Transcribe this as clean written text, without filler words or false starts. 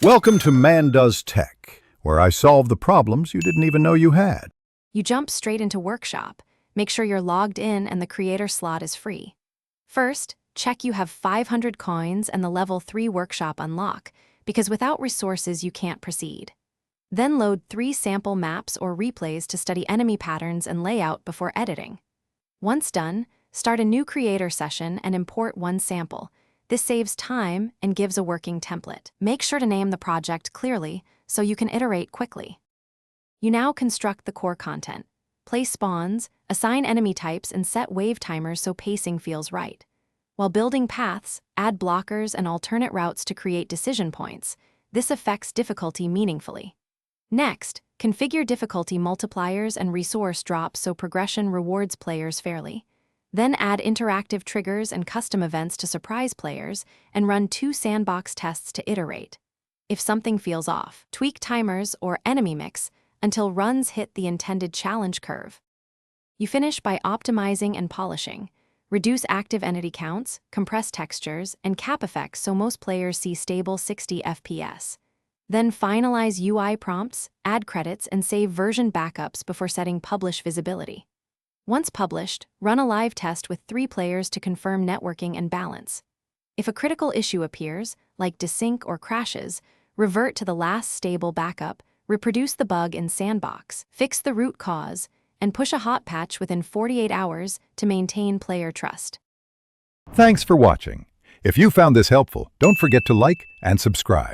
Welcome to Man Does Tech, where I solve the problems you didn't even know you had. You jump straight into Workshop. Make sure you're logged in and the creator slot is free. First, check you have 500 coins and the level 3 Workshop unlock, because without resources you can't proceed. Then load 3 sample maps or replays to study enemy patterns and layout before editing. Once done, start a new creator session and import 1 sample. This saves time and gives a working template. Make sure to name the project clearly so you can iterate quickly. You now construct the core content. Place spawns, assign enemy types, and set wave timers so pacing feels right. While building paths, add blockers and alternate routes to create decision points. This affects difficulty meaningfully. Next, configure difficulty multipliers and resource drops so progression rewards players fairly. Then add interactive triggers and custom events to surprise players and run 2 sandbox tests to iterate. If something feels off, tweak timers or enemy mix until runs hit the intended challenge curve. You finish by optimizing and polishing. Reduce active entity counts, compress textures, and cap effects so most players see stable 60 FPS. Then finalize UI prompts, add credits, and save version backups before setting publish visibility. Once published, run a live test with 3 players to confirm networking and balance. If a critical issue appears, like desync or crashes, revert to the last stable backup, reproduce the bug in Sandbox, fix the root cause, and push a hot patch within 48 hours to maintain player trust. Thanks for watching. If you found this helpful, don't forget to like and subscribe.